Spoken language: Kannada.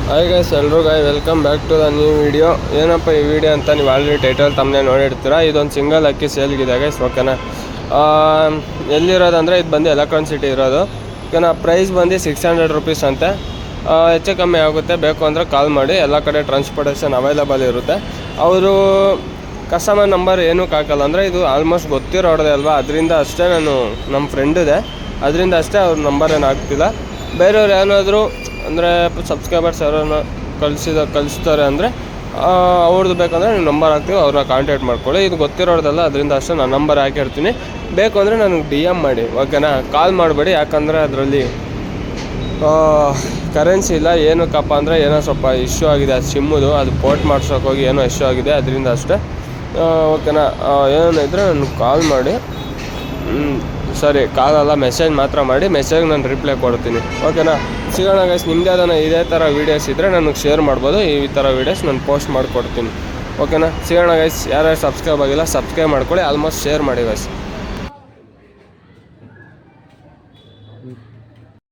ಹಾಯ್ ಗೈಸ್, ಎಲ್ರಿಗೂ welcome back to the new video. ಏನಪ್ಪ ಈ ವಿಡಿಯೋ ಅಂತ ನೀವು ಆಲ್ರೆಡಿ ಟೈಟಲ್ ತಮ್ಮನೇ ನೋಡಿರ್ತೀರ. ಇದೊಂದು ಸಿಂಗಲ್ ಅಕ್ಕಿ ಸೇಲ್ಗಿದೆ ಗೈಸ್, ಓಕೆನಾ. ಎಲ್ಲಿರೋದಂದರೆ ಇದು ಬಂದು ಎಲೆಕ್ಟ್ರಾನ್ ಸಿಟಿ ಇರೋದು, ಓಕೆನಾ. ಪ್ರೈಸ್ ಬಂದು 600 ರುಪೀಸ್ ಅಂತೆ. ಹೆಚ್ಚು ಕಮ್ಮಿ ಆಗುತ್ತೆ, ಬೇಕು ಅಂದರೆ ಕಾಲ್ ಮಾಡಿ. ಎಲ್ಲ ಕಡೆ ಟ್ರಾನ್ಸ್ಪೋರ್ಟೇಷನ್ ಅವೈಲಬಲ್ ಇರುತ್ತೆ. ಅವರು ಕಸ್ಟಮರ್ ನಂಬರ್ ಏನಕ್ಕೆ ಹಾಕಲ್ಲ ಅಂದರೆ ಇದು ಆಲ್ಮೋಸ್ಟ್ ಗೊತ್ತಿರೋದೇ ಅಲ್ವಾ, ಅದರಿಂದ ಅಷ್ಟೇ. ನಮ್ಮ ಫ್ರೆಂಡ್ ಇದೆ, ಅದರಿಂದ ಅಷ್ಟೇ ಅವ್ರ ನಂಬರ್ ಏನು ಹಾಕ್ತಿಲ್ಲ. ಬೇರೆಯವ್ರು ಏನಾದರೂ ಅಂದರೆ ಸಬ್ಸ್ಕ್ರೈಬರ್ಸ್ ಯಾರನ್ನ ಕಳಿಸ್ತಾರೆ ಅಂದರೆ ಅವ್ರದ್ದು ಬೇಕಂದರೆ ನೀವು ನಂಬರ್ ಹಾಕ್ತೀವಿ, ಅವ್ರನ್ನ ಕಾಂಟ್ಯಾಕ್ಟ್ ಮಾಡ್ಕೊಳ್ಳಿ. ಇದು ಗೊತ್ತಿರೋದಲ್ಲ, ಅದರಿಂದ ಅಷ್ಟೇ ನಾನು ನಂಬರ್ ಹಾಕಿರ್ತೀನಿ. ಬೇಕು ಅಂದರೆ ನನಗೆ DM ಮಾಡಿ, ಓಕೆನಾ. ಕಾಲ್ ಮಾಡಬೇಡಿ, ಯಾಕಂದರೆ ಅದರಲ್ಲಿ ಕರೆನ್ಸಿ ಇಲ್ಲ. ಏನಕ್ಕಪ್ಪ ಅಂದರೆ ಏನೋ ಸ್ವಲ್ಪ ಇಶ್ಯೂ ಆಗಿದೆ ಅದು ಸಿಮ್ಮುದು, ಅದು ಪೋರ್ಟ್ ಮಾಡ್ಸೋಕ್ಕೋಗಿ ಏನೋ ಇಶ್ಯೂ ಆಗಿದೆ, ಅದರಿಂದ ಅಷ್ಟೇ, ಓಕೆನಾ. ಏನಿದ್ರೆ ನನಗೆ ಕಾಲ್ ಮಾಡಿ, ಸರಿ ಕಾಲಲ್ಲ ಮೆಸೇಜ್ ಮಾತ್ರ ಮಾಡಿ. ಮೆಸೇಜ್ ನಾನು ರಿಪ್ಲೈ ಕೊಡ್ತೀನಿ, ಓಕೆನಾ. ಸಿಗೋಣ ಗೈಸ್. ನಿಮ್ಮದೇ ಅದನ್ನು ಇದೇ ಥರ ವೀಡಿಯೋಸ್ ಇದ್ದರೆ ನನಗೆ ಶೇರ್ ಮಾಡ್ಬೋದು. ಈ ಥರ ವೀಡಿಯೋಸ್ ನಾನು ಪೋಸ್ಟ್ ಮಾಡಿಕೊಡ್ತೀನಿ, ಓಕೆನಾ. ಸಿಗೋಣ ಗೈಸ್. ಯಾರ್ಯಾರು ಸಬ್ಸ್ಕ್ರೈಬ್ ಆಗಿಲ್ಲ ಸಬ್ಸ್ಕ್ರೈಬ್ ಮಾಡ್ಕೊಳ್ಳಿ, ಆಲ್ಮೋಸ್ಟ್ ಶೇರ್ ಮಾಡಿ ಗೈಸ್.